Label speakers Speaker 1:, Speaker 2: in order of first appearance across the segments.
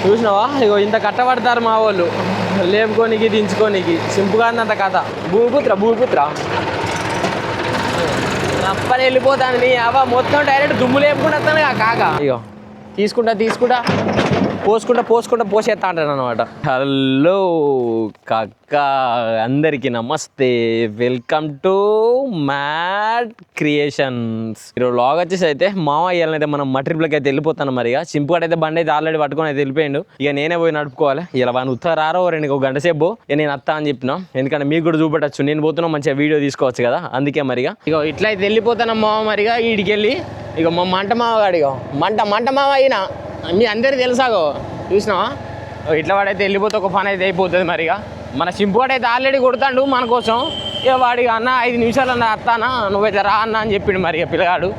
Speaker 1: చూసినావా ఇగో ఇంత కట్టబడతారు మా వాళ్ళు లేపుకోనికి దించుకోనికి సింపుగా అంత కథ. భూమిపుత్ర రప్పని వెళ్ళిపోతాను నీ అవ మొత్తం డైరెక్ట్ దుమ్ము లేపుకుంటూ వస్తాను కాక. ఇగో తీసుకుంటా పోసుకుంటా పోసేస్తా అంటాను అనమాట. హలో కాక, అందరికీ నమస్తే, వెల్కమ్ టు మ్యాడ్ క్రియేషన్స్. ఈరోజు వ్లాగ్ వచ్చేసి అయితే మామ ఇవాళనైతే మనం మట్రిప్లకి అయితే వెళ్ళిపోతాను. మరి ఇక సింపుగా అయితే బండి అయితే ఆల్రెడీ పట్టుకొని అయితే వెళ్ళిపోయిండు. ఇక నేనే పోయి నడుపుకోవాలి. ఇలా వాడిని ఉత్తరారో ఒక గంట సేపు ఇక నేను వస్తా అని చెప్పినా, ఎందుకంటే మీకు కూడా చూపెట్టచ్చు నేను పోతున్నా, మంచిగా వీడియో తీసుకోవచ్చు కదా. అందుకే మరిగా ఇక ఇట్లా అయితే వెళ్ళిపోతాను మామ. మరిగా వీడికి వెళ్ళి ఇక మా మంట మామగాడు ఇక మంట మామ అయినా మీ అందరికీ తెలుసాగో చూసినావా. ఇట్లా వాడైతే వెళ్ళిపోతే ఒక పని అయితే అయిపోతుంది. మరిగా మన సింపువాడు అయితే ఆల్రెడీ కొడతాడు మన కోసం. ఇక వాడికి అన్న 5 నిమిషాలు అన్న వస్తానా, నువ్వైతే రా అన్న అని చెప్పిండు. మరి ఇక పిల్లగాడు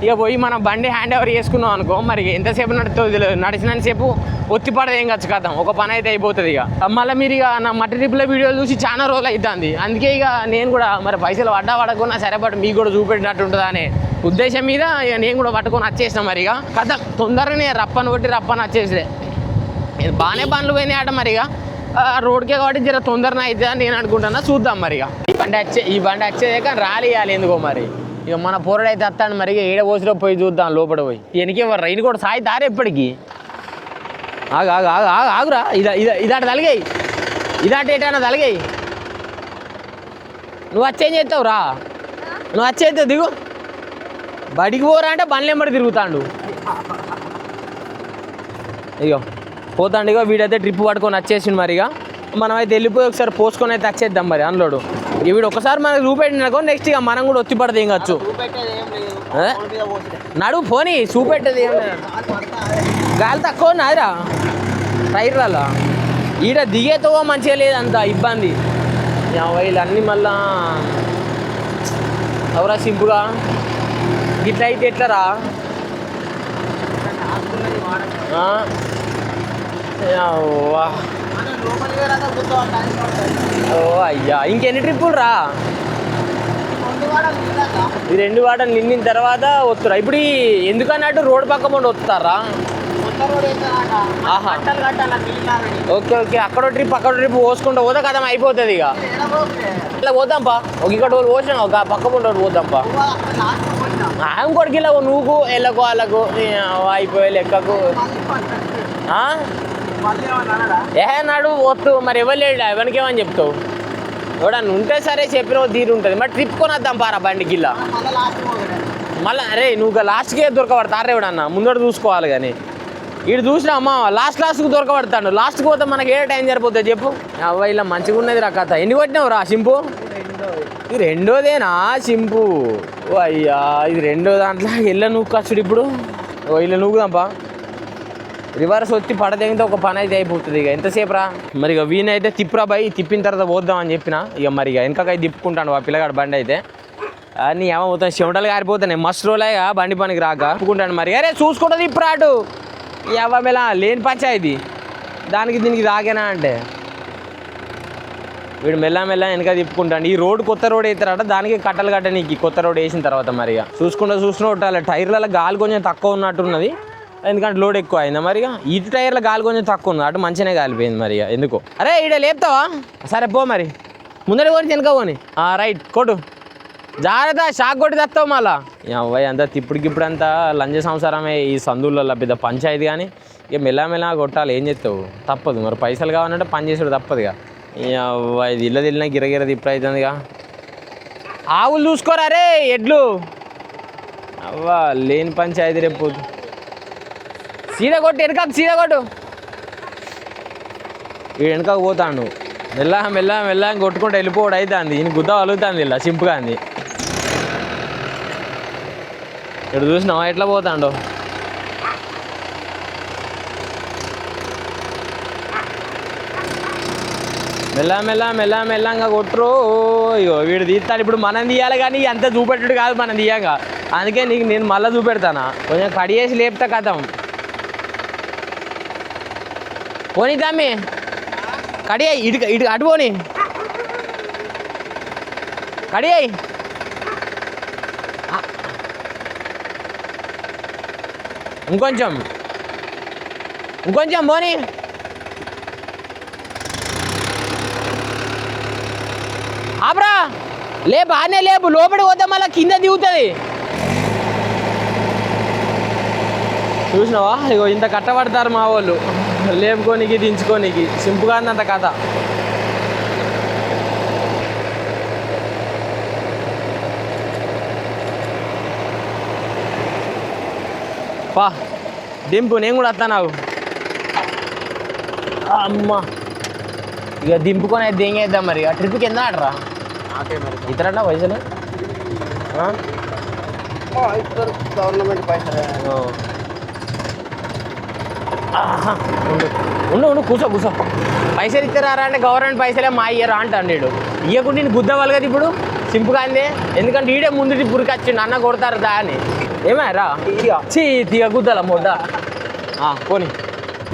Speaker 1: ఇక పోయి మనం బండి హ్యాండ్ ఓవర్ చేసుకున్నాం అనుకో, మరి ఎంతసేపు నడుస్తుంది నడిచినంతసేపు ఒత్తిపడదు ఏం ఖర్చు కదా, ఒక పని అయితే అయిపోతుంది. ఇక మళ్ళీ మీరు ఇక నా మట్టి ట్రిప్ల వీడియోలు చూసి చాలా రోజులు అవుతుంది. అందుకే ఇక నేను కూడా మరి పైసలు పడకున్నా సరే బట్ మీకు కూడా చూపెట్టినట్టు ఉంటుందా అనే ఉద్దేశం మీద ఇక నేను కూడా పట్టుకొని వచ్చేసిన. మరి ఇక కథ తొందరగానే రప్పని వచ్చేసిరే. బాగానే పనులు పోయినాయి ఆట. మరి ఇక రోడ్కే కాబట్టి జర తొందరనే అవుతుంది అని నేను అనుకుంటున్నా. చూద్దాం మరి ఇక ఈ బండి వచ్చేదాక ర్యాలీ ఇవ్వాలి ఎందుకో. మరి ఇక మన పోరడు అయితే వస్తాడు. మరి ఏడ పోసిలో పోయి చూద్దాం లోపల పోయి. వెనకే రైన్ కూడా సాయి దారి ఎప్పటికి ఆగురా. ఇదాట తలిగాయి, ఇదాట ఏటైనా తలిగాయి. నువ్వు వచ్చేం చేస్తావు రా, నువ్వు వచ్చేస్తావు దిగు. బడికి పోరా అంటే బండ్లు ఎంబడి తిరుగుతాడు. ఇగో పోతాండు. ఇగో వీడైతే ట్రిప్ పట్టుకొని వచ్చేసిండు. మరి ఇక మనం అయితే వెళ్ళిపోయి ఒకసారి పోసుకొని అయితే వచ్చేద్దాం. మరి అందులోడు ఇక వీడు ఒకసారి మనకు చూపెట్టినకో నెక్స్ట్ ఇక మనం కూడా ఒత్తి పడదు ఏం కావచ్చు. నడువు పోనీ చూపెట్టేది ఏం లేదు. గాలి తక్కువ నాదిరా టైర్లలో. ఈడ దిగేతో మంచిగా లేదు, అంత ఇబ్బంది. వీళ్ళు అన్నీ మళ్ళా ఎవరా సింపుగా ఇట్లా అయితే ఎట్లరా. ఓ అయ్యా ఇంకెన్ని ట్రిప్పులు రా. ఈ 2 వాటలు నిండిన తర్వాత వస్తురా. ఇప్పుడు ఎందుకన్నట్టు రోడ్డు పక్క పండు వస్తారా. ఓకే అక్కడ ట్రిప్ పోసుకుంటూ పోతే కదా అయిపోతుంది. ఇక ఇలా పోదాంపా. ఇక్కడ పోసినా ఒక పక్క పండు పోదాంపా. ఇంకోటికి ఇలా నువ్వు వెళ్ళకు వాళ్ళకు అయిపోయే లెక్కకు నడు వస్తు. మరి ఎవరు లేడు ఎవరికి ఏమని చెప్తావు. ఎవడన్నా ఉంటే సరే చెప్పిన తీరు ఉంటుంది. మరి ట్రిప్ కొనొద్దాం పారా బండికి. ఇలా మళ్ళీ అరే నువ్వు లాస్ట్కే దొరకబడతారు. ఎవడన్నా ముందర చూసుకోవాలి. కానీ వీడు చూసినా అమ్మ లాస్ట్కు దొరకబడతాడు. లాస్ట్కి పోతే మనకి ఏ టైం సరిపోతుంది చెప్పు. అవ్వ ఇలా మంచిగా ఉన్నది రా కథ. ఎన్ని కొట్టినావు రా సింపు. ఇది రెండోదేనా సింపు. ఓ అయ్యా ఇది రెండో దాంట్లో వెళ్ళ నువ్వు ఖర్చుడు. ఇప్పుడు ఓ ఇలా నూకుదాంపా. రివర్స్ వచ్చి పడదేగితే ఒక పని అయితే అయిపోతుంది. ఇక ఎంతసేపు రా. మరి ఇక వీనైతే తిప్పురా బాయ్, తిప్పిన తర్వాత పోద్దామని చెప్పిన. ఇక మరి ఇక వెనకకైతే తిప్పుకుంటాను ఆ పిల్లగాడు బండి అయితే. నీ ఏమవుతాను చెమటలు కారిపోతాయి. మస్తు రోజులుగా బండి పనికి రాక తిప్పుకుంటాను. మరి అరే చూసుకుంటా తిప్పురా అటు. ఎవ్వమేలా లేని పంచాయతీ దానికి దీనికి రాకేనా అంటే వీడు మెల్ల వెనక తిప్పుకుంటాను. ఈ రోడ్ కొత్త రోడ్ అవుతారట, దానికి కట్టలు కట్టనీకి కొత్త రోడ్ వేసిన తర్వాత. మరి ఇక చూసుకుంటూ ఉండాలి. టైర్లలో గాలి కొంచెం తక్కువ ఉన్నట్టున్నది, ఎందుకంటే లోడ్ ఎక్కువ అయిందా. మరి ఇటు టైర్లో గాలి కొంచెం తక్కువ ఉంది, అటు మంచిగానే కాలిపోయింది. మరి ఎందుకో అరే ఈడ లేపుతావా. సరే పో మరి ముందర కొని వెనక పోని. రైట్ కొట్టు జాగ్రత్త, షాక్ కొట్టి తెస్తావు మళ్ళా. అవ్వయి అంతా ఇప్పుడు అంతా లంచ సంసారమే ఈ సందులలో పెద్ద పంచాయతీ. కానీ ఇక మెల్ల కొట్టాలి. ఏం చేస్తావు, తప్పదు. మరి పైసలు కావాలంటే పని చేసుడు తప్పదుగా. ఇది ఇళ్ళది వెళ్ళినా గిరగిర తిప్పుడు అవుతుందిగా. ఆవులు చూసుకోరా రే ఎడ్లు. అవ్వా లేని పంచాయతీ రేపు. సీదా కొట్టు వెనకకు, సీదా కొట్టు. వీడు వెనకకు పోతాడు. మెల్ల కొట్టుకుంటూ వెళ్ళిపోవడం అవుతుంది. ఈయన గుద్ద వలుగుతుంది ఇలా సింపుగా అంది. ఇక్కడ చూసినావా ఎట్లా పోతాడు. మెల్లంగా కొట్టురు. ఇగో వీడు తీస్తాడు. ఇప్పుడు మనం తీయాలి కానీ అంత చూపెట్టుడు కాదు మనం తీయగా. అందుకే నీకు నేను మళ్ళీ చూపెడతానా. కొంచెం కడిగేసి లేపుతా కథం. పోనీ తమ్మి కడియాయి ఇటు అటు పోని కడియాయి. ఇంకొంచెం ఇంకొంచెం పోనీ. ఆబ్రా లే బాగానే లేపు, లోపలికి పోతే మళ్ళీ కింద దిగుతుంది. చూసినావా ఇగో ఇంత కట్టబడతారు మా వాళ్ళు లేపుకోనికి దించుకోనికి. సింపుల్గా అంత కథ. పా దింపు, నేను కూడా వస్తా. నాకు అమ్మ ఇక దింపుకొని అయితే దింగేద్దాం. మరి ఆ ట్రిప్కి ఎంత ఆడరా ఇతరన్నా పైసలు?
Speaker 2: గవర్నమెంట్ పైసలు.
Speaker 1: ఉండు ఉండు కూర్చో కూర్చో. పైసలు ఇస్తారా అంటే గవర్నమెంట్ పైసలే మా ఇయ్యరా అంటాడు. ఇవ్వకుండా నేను గుద్దవాలి కదా ఇప్పుడు. సింపుల్గా అందే, ఎందుకంటే ఈడే ముందు పురికొచ్చిండు అన్న కొడతారు దా అని. ఏమారా చీ తీగ గుద్దల మొడ్డ. పోనీ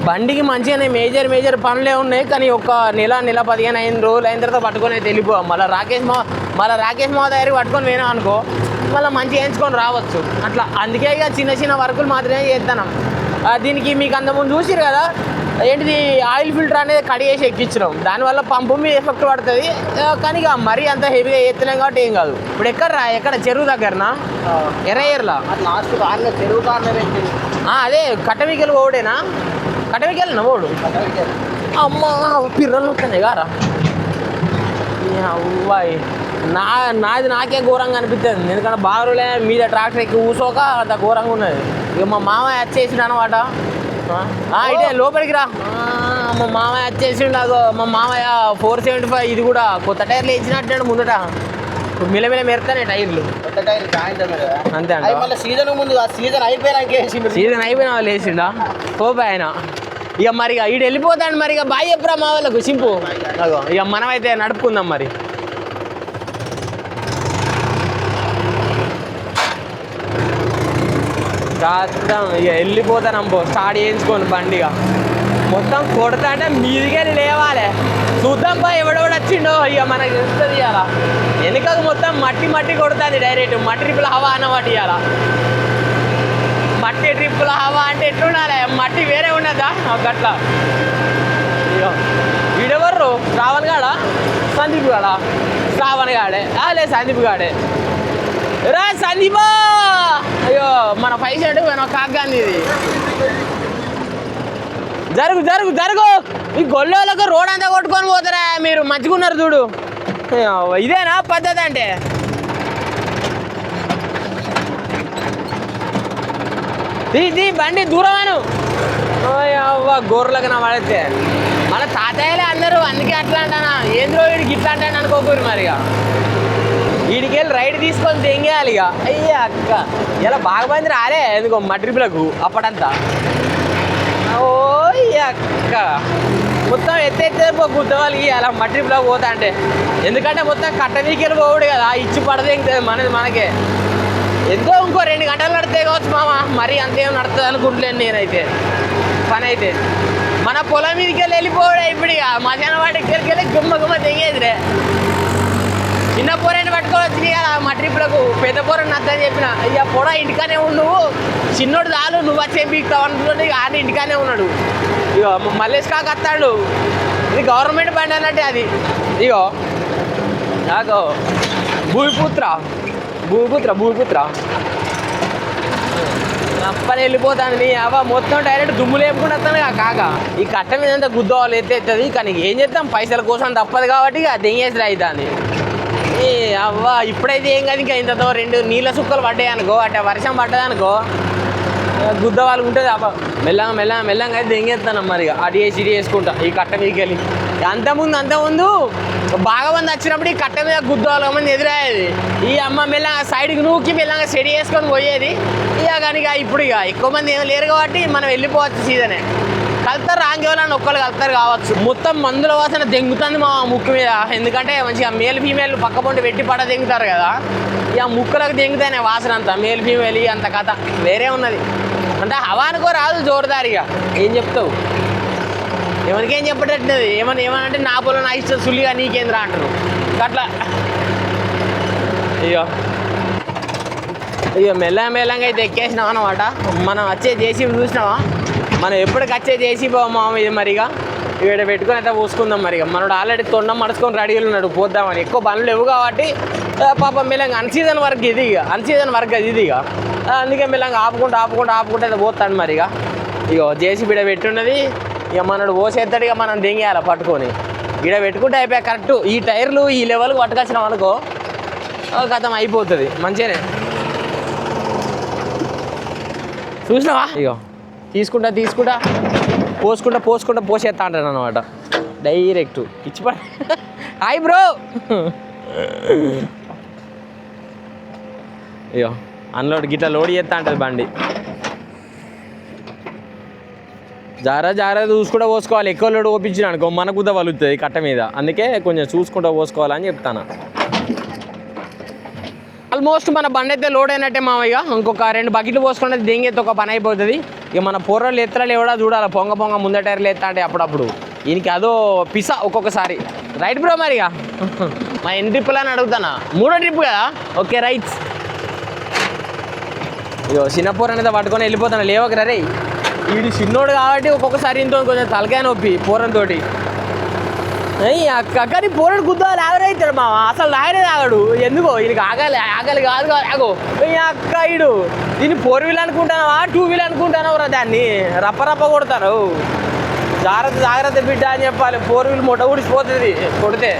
Speaker 1: బండికి మంచిగానే మేజర్ పనులే ఉన్నాయి. కానీ ఒక నెల 15 రోజులు అయిన తర్వాత పట్టుకొని అయితే వెళ్ళిపోవాలి. మళ్ళీ రాకేష్ మావ దగ్గరికి పట్టుకొని పోయినా అనుకో మళ్ళీ మంచిగా వేయించుకొని రావచ్చు అట్లా. అందుకే ఇక చిన్న వర్కులు మాత్రమే చేస్తాను. దీనికి మీకు అంతకుముందు చూసిరు కదా ఏంటిది ఆయిల్ ఫిల్టర్ అనేది కడిగేసి ఎక్కించినాం. దానివల్ల పంపు మీద ఎఫెక్ట్ పడుతుంది. కానీ ఇక మరీ అంత హెవీగా ఎత్తలేం కాబట్టి ఏం కాదు. ఇప్పుడు ఎక్కడ చెరువు దగ్గరనా ఎర్రయ్యర్లా
Speaker 2: లాస్ట్ చెరువు కార్నర్
Speaker 1: అదే కట్టవికలు ఓడేనా? కట్టవికెళ్ళినా ఓడు అమ్మ పిర్రలు వస్తున్నాయి గారా అవ్వాయి. నాది నాకే ఘోరంగా అనిపిస్తుంది. ఎందుకంటే బారులే మీద ట్రాక్టర్ ఎక్కి కూసోక అంత ఘోరంగా ఉన్నది. ఇక మా మామయ్య వచ్చేసిండు అనమాట. ఇటే లోపలికి రా. మా మామయ్య వచ్చేసిండు. అదో మా మామయ్య 475 ఇది కూడా కొత్త టైర్లు వేసినట్టు ముందట. మిలమిల మెరుతానే టైర్లు.
Speaker 2: కొత్త టైర్
Speaker 1: అంతే అండి.
Speaker 2: సీజన్ ముందు సీజన్
Speaker 1: అయిపోయినా వాళ్ళు వేసిండా పోపా ఆయన. ఇక మరి ఇటు వెళ్ళిపోతాడు. మరి ఇక బాయ్ చెప్పురా మా వాళ్ళకు సింపు. అదో ఇక మనమైతే నడుపుకుందాం మరి. ఇక వెళ్ళిపోతాను స్టార్ట్ చేయించుకోను బండిగా. మొత్తం కొడతా అంటే మీదికెళ్ళి లేవాలి. చూద్దాంపా ఎవడెవడు వచ్చిండో ఇక మనకి తెలుస్తుంది. ఇవాళ వెనుకకు మొత్తం మట్టి కొడుతుంది డైరెక్ట్. మట్టి ట్రిప్పుల హవా అన్నమాట. ఇవాళ మట్టి ట్రిప్పుల హవా అంటే ఎట్లుండాలి? మట్టి వేరే ఉండదా గట్లా. ఇక వీడెవర్రు శ్రావణ్ గాడా సందీప్ గాడా? శ్రావణ్ గాడే లే సందీప్ గాడే. రా సందీపా. అయ్యో మన 5 షర్టు మన కాగ్గాంది. ఇది జరుగు ఈ గొల్లోళ్ళకు రోడ్ అంతా కొట్టుకొని పోతారా మీరు? మంచిగున్నారు చూడు. ఇదేనా పద్ధతి అంటే? తీ బండి దూరమాను. అవ్వ గొర్రెలకు నా పడితే మన తాతయ్యలే అందరూ. అందుకే అట్లా అంటానా. ఏంద్రో వీడికి ఇట్లా అంటాను అనుకోకూరు. మరిగా వీడికి వెళ్ళి రైడ్ తీసుకొని తెంగేయాలి. ఇక అయ్యే అక్క ఇలా బాగా మంది రాలే ఎందుకో మా ట్రిప్లకు అప్పటంతా. ఓ అక్క మొత్తం ఎత్తైతే గుద్దవాళ్ళకి అలా మా ట్రిప్లోకి పోతా అంటే. ఎందుకంటే మొత్తం కట్టనీకెళ్ళి పోవుడు కదా. ఇచ్చి పడదేంగుతుంది మనకే. ఎంతో ఇంకో 2 గంటలు నడితే కావచ్చు మామ. మరీ అంతేం నడుతుంది అనుకుంటలేను నేనైతే. పని అయితే మన పొలం మీదకి వెళ్ళిపోవడం. ఇప్పుడు ఇక మధ్యాహ్నం వాటికి వెళ్ళి గుమ్మ తెగేదిరే. చిన్న పోరాన్ని పట్టుకోవచ్చు కదా మా ట్రిప్లకు. పెద్ద పోరని నచ్చని చెప్పిన ఇక పొడ ఇంటికానే ఉండు, చిన్నోడు చాలు నువ్వు వచ్చే పీక్తావు అనుకుంటే ఆయన ఇంటికానే ఉన్నాడు. ఇగో మల్లేష్ కాక వస్తాడు. ఇది గవర్నమెంట్ బండి అన్నట్టే అది. ఇగో నాకు భూమిపుత్ర అప్పని వెళ్ళిపోతాను. నీ అవ్వ మొత్తం డైరెక్ట్ దుమ్ము లేపుకుంటూ వస్తాను కాక. ఈ కట్ట మీద అంతా గుద్దవాళ్ళు ఎత్తేస్తుంది. కానీ ఏం చేస్తాం, పైసల కోసం తప్పదు కాబట్టి ఇక దెంగేసి అవుతుంది. అవ్వ ఇప్పుడైతే ఏం కాదు. ఇంకా ఇంతతో 2 నీళ్ళ సుక్కలు పడ్డాయి అనుకో, అంటే వర్షం పడ్డదనుకో గుద్ద వాళ్ళు ఉంటుంది. అవ్వ మెల్లంగా అయితే దెంగేస్తాను. మరి అటు వేసి ఇటు వేసుకుంటా ఈ కట్ట మీదకి వెళ్ళి. అంతకుముందు బాగా మంది వచ్చినప్పుడు ఈ కట్ట మీద గుద్ద వాళ్ళ మంది ఎదురయ్యేది. ఈ అమ్మ మెల్లంగా సైడ్కి నూకి మెల్లంగా సెడి వేసుకొని పోయేది. ఇక కానీ ఇప్పుడు ఇక ఎక్కువ మంది ఏమి లేరు కాబట్టి మనం వెళ్ళిపోవచ్చు. సీజనే కలుతారు. రాంగేవాళ్ళని ఒక్కళ్ళు కలుతారు కావచ్చు. మొత్తం మందుల వాసన దెంగుతుంది మా ముక్కు మీద. ఎందుకంటే మంచిగా మేల్ ఫీమేల్ పక్క పొంటి పెట్టి పడ దెంగుతారు కదా. ఇక ముక్కులకు దెంగుతానే వాసన అంతా. మేల్ ఫీమేల్ అంత కథ వేరే ఉన్నది. అంటే హవా అనుకో రాదు జోరుదారిగా. ఏం చెప్తావు? ఎవరికేం చెప్పేటట్టున్నది. ఏమనంటే నా పొలం నా ఇష్టం సుల్లిగా నీకేంద్రా అంటారు అట్లా. ఇక మెల్లంగా అయితే ఎక్కేసినాం అనమాట. మనం వచ్చే జేసీబీ చూసినావా మనం ఎప్పటికి వచ్చే చేసి మామ ఇది మరిగా ఇక్కడ పెట్టుకొని అయితే పోసుకుందాం మరిగా మనోడు ఆల్రెడీ తొండం మడుచుకొని రెడీగా ఉన్నాడు పోద్దామని. ఎక్కువ పనులు లేవు కాబట్టి పాపం మెల్లంగా అన్సీజన్ వర్క్ ఇది ఇక అన్సీజన్ వర్క్ అది ఇది ఇక అందుకే మెల్లంగా ఆపుకుంటూ అయితే పోతాడు మరిగా. ఇక జేసీబీ ఈడ పెట్టున్నది ఇక మనోడు పోసేస్తాడు ఇక మనం దింగేయాలి పట్టుకొని ఈడ పెట్టుకుంటే అయిపోయా కరెక్ట్. ఈ టైర్లు ఈ లెవెల్కి పట్టుకొచ్చినాం అనుకో గతం అయిపోతుంది మంచిగానే. చూసినావా ఇక తీసుకుంటా పోసుకుంటా పోసేస్తా అంటాను అనమాట డైరెక్ట్ ఇచ్చి హాయ్ బ్రో. ఇక అన్లోడ్ గిట్లా లోడ్ చేస్తా ఉంటుంది బండి. జాగ్రత్త చూసుకుంటూ పోసుకోవాలి. ఎక్కువ లోడ్ ఓపించిన అనుకో మనకు కూడా వలుగుతుంది కట్ట మీద. అందుకే కొంచెం చూసుకుంటూ పోసుకోవాలని చెప్తాను. ఆల్మోస్ట్ మన బండి అయితే లోడ్ అయినట్టే మామయ్య. ఇంకొక 2 బకెట్లు పోసుకుంటే దెంగెత్తి ఒక పని అయిపోతుంది. ఇక మన పూర్వలు ఎత్తరాలు ఎవడా చూడాలి. పొంగ ముందర టైర్లు ఎత్తా అంటే అప్పుడప్పుడు ఈయనకి అదో పిసా ఒక్కొక్కసారి. రైట్ బ్రో మరిగా మా ఎన్ని ట్రిప్పులు అని అడుగుతానా? 3వ ట్రిప్ కదా. Okay right. ఇక చిన్న పూర అనేది పట్టుకొని వెళ్ళిపోతాను. లేవకరా రే వీడు చిన్నోడు కాబట్టి ఒక్కొక్కసారి ఇంతో కొంచెం తలకాయ నొప్పి పూరంతో. అక్కని పూరడు గుద్దాలి ఆగరైతాడు మామ. అసలు లాగనే తాగాడు ఎందుకో ఈయనకి ఆగాలి కాదు ఆగో అక్క ఇడు దీన్ని 4 వీల్ అనుకుంటానవా 2 వీల్ అనుకుంటానవరా దాన్ని రప్ప కొడతారు. జాగ్రత్త బిడ్డ అని చెప్పాలి. 4 వీల్ మొట్ట ఊడిసిపోతుంది కొడితే.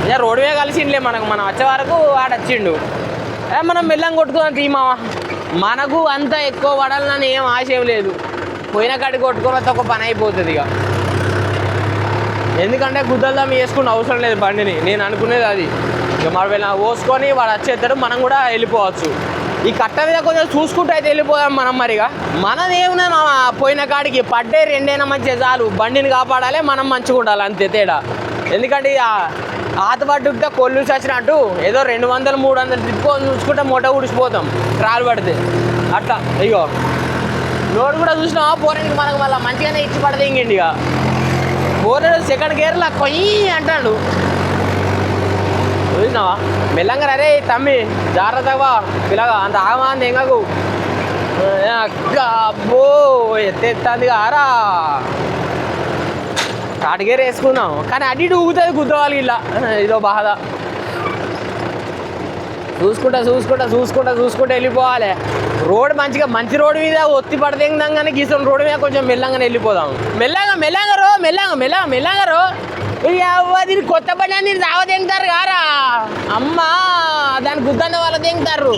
Speaker 1: ఇక రోడ్డు మీద కలిసిండలే మనం వచ్చే వరకు ఆడొచ్చిండు. మనం మెల్లంగా కొట్టుకోవాలి ఈ మామ. మనకు అంత ఎక్కువ పడాలని ఏం ఆశ ఏం లేదు. పోయిన కాడికి కొట్టుకోవడంతో ఒక పని అయిపోతుంది ఇక. ఎందుకంటే గుద్దల్దాం వేసుకున్న అవసరం లేదు బండిని. నేను అనుకునేది అది. ఇక మరి వెళ్ళి పోసుకొని వాడు వచ్చేస్తాడు మనం కూడా వెళ్ళిపోవచ్చు. ఈ కట్ట మీద కొంచెం చూసుకుంటూ అయితే వెళ్ళిపోదాం మనం మరిగా. మనది ఏమున్నా మా పోయిన కాడికి పడ్డే 2 మంచిగా చాలు. బండిని కాపాడాలి మనం మంచిగా ఉండాలి అంతే తేడా. ఎందుకంటే ఆతపట్టుకుంటే కొల్లు చచ్చినట్టు ఏదో 200-300 తిప్పుకొని చూసుకుంటే మొట్ట ఊడిసిపోతాం ట్రాలు పడితే అట్లా. ఇగో లోడ్ కూడా చూసినావా పోరానికి మనకు మళ్ళీ మంచిగానే ఇచ్చి పడితే ఇంకండి. ఇక పోరాడు సెకండ్ గేర్లో కొయ్యి అంటాడు చూసినావా. మెల్లంగా రే తమ్మి జాగ్రత్తగా పిల్లగా అంత ఆగమా అంత ఎంగకు అక్క అబ్బో ఎత్తేస్తుంది కారా. థర్డ్ గేర్ వేసుకున్నాం కానీ అటు ఇటు ఊగుతుంది గుద్దవాలి ఇలా. ఇదో బాధ. చూసుకుంటా వెళ్ళిపోవాలి. రోడ్ మంచి రోడ్డు మీద ఒత్తి పడదేంగానే గీసిన రోడ్డు మీద కొంచెం మెల్లంగానే వెళ్ళిపోదాం. మెల్లంగా రో దీన్ని కొత్త బండి అని రావ తెంగుతారు కారా అమ్మా. దాన్ని గుద్దన్న వాళ్ళు తెంగుతారు.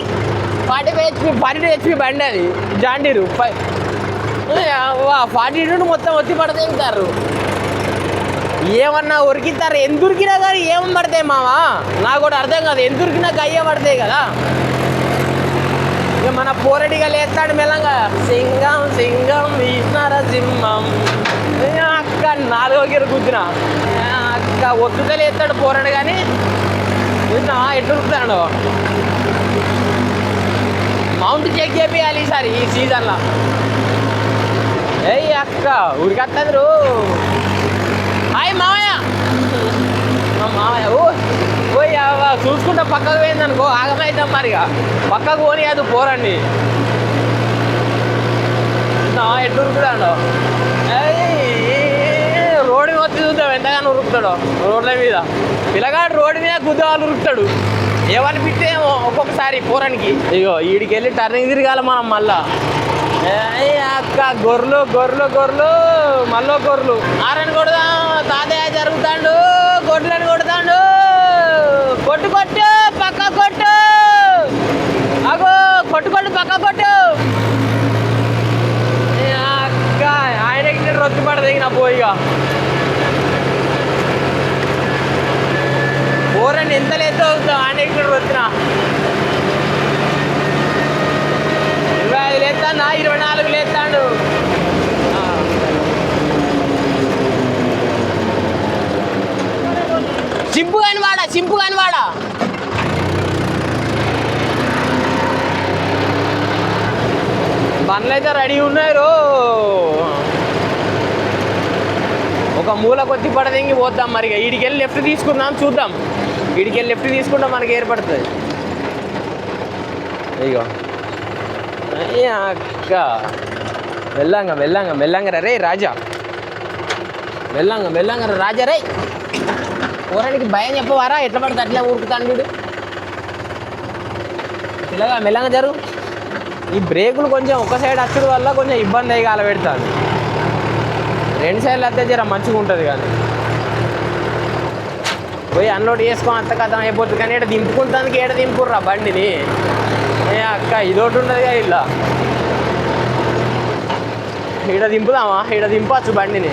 Speaker 1: 42 HP బండి అది జాండీరు 42 మొత్తం ఒత్తి పడదేంగుతారు. ఏమన్నా ఉరికిస్తారు ఎంత ఉరికినా కానీ ఏమని పడతాయి మావా నాకు కూడా అర్థం కాదు. ఎంత ఉరికినా గయ్య పడతాయి కదా. ఇక మన పోరడిగా లేస్తాడు మెల్లంగా సింగం నరసింహం అక్క 4వ గేర్ గుద్దిన అక్క ఒత్తుతో లేస్తాడు పోరాడు. కానీ చూసినా ఎట్లా ఉరుకుతాడు. మౌంట్ చెక్ చేయాలి ఈసారి ఈ సీజన్లో. ఏయ్ అక్క ఉరికొస్తుంది రో. హాయ్ మామయ్య చూసుకుంటా పక్కకు పోయింది అనుకో ఆగమైతాం మరిగా. పక్కకు పోని అది పోరండి ఎట్లా ఉరుకుతాడు. రోడ్డు మీద వచ్చి చూద్దాం ఎంతగానో ఉరుకుతాడు రోడ్ల మీద. పిల్లగాడు రోడ్డు మీద గుద్దాలు ఉరుకుతాడు. ఏమనిపిస్తేమో ఒక్కొక్కసారి పోరానికి. ఇగో వీడికి వెళ్ళి టర్నింగ్ తిరగాలి మనం మళ్ళా. అక్క గొర్రెలు మళ్ళీ గొర్రెలు ఆరని కొడదాం. తాతయ్య జరుగుతాడు గొడ్లను కొడతాడు. కొట్టు పక్క కొట్టు అగో కొట్టు పక్క కొట్టు. అక్క ఆయన రొత్తి పడదు నా పోయిగా. పోరని ఎంత లేదో అవుతాం ఆయన రొత్తిన. 25 లేస్తాను 24 లేస్తాడు. చింపు కాని వాడా బండ్లు అయితే రెడీ ఉన్నాయి రో. ఒక మూల కొద్ది పడదెంగి పోద్దాం మరి. వీడికెళ్ళి లెఫ్ట్ తీసుకుందాం చూద్దాం. వీడికెళ్ళి లెఫ్ట్ తీసుకుంటాం మనకి ఏర్పడుతుంది. ఇగో అక్క మెల్లంగా మెల్లంగా మెల్లంగా రే రాజా, మెల్లంగా రాజా రే. ఊరానికి భయం చెప్పవారా? ఎట్లా పడితే అట్లా ఊరుకుతాను వీడు. మెల్లంగా జరుగు. ఈ బ్రేకులు కొంచెం ఒక సైడ్ వచ్చడం వల్ల కొంచెం ఇబ్బంది అయ్యి కాల పెడతాను. 2 సైడ్లు వస్తే జర మంచిగా ఉంటుంది. కానీ పోయి అన్లోడ్ చేసుకొని అంత కథం అయిపోతుంది. కానీ ఇక్కడ దింపుకుంటానికి ఏడ దింపుర్రా బండిని? ఏ అక్క ఇదోటి ఉన్నదిగా ఇలా. ఈడ దింపుదామా? ఈడ దింపచ్చు బండిని.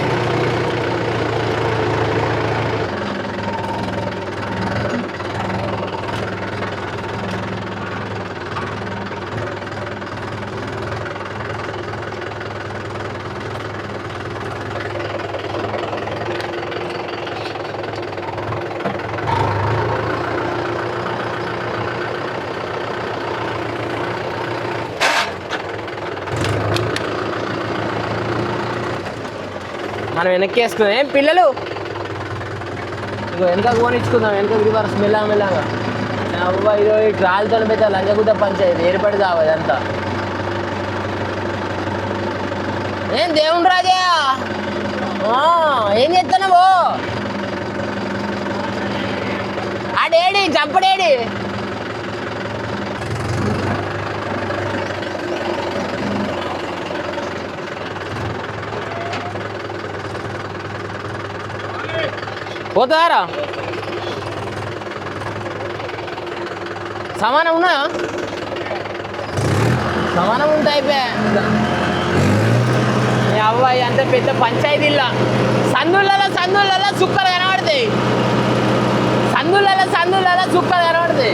Speaker 1: మనం వెనక్కి వేసుకుందాం. ఏం పిల్లలు ఇగో వెనక కోనిచ్చుకుందాం. వెనక రివర్స్ మెల్లగా. అవ్వ ఇదో ఈ ట్రాల్తో పెద్ద లంజగుద్ద పంచాయతీ ఏర్పడి కావాలి అంతా. ఏం దేవుని రాజా, ఏం చేస్తున్నావు? ఆడేడి చంపడేడి? పోతారా? సమానం ఉన్నా? సమానం ఉంటే అయిపోయా. అవ్వాయి అంత పెద్ద పంచాయతీలా సందులలో సుక్కలు కనబడతాయి. సందులలో సుక్కలు కనబడతాయి.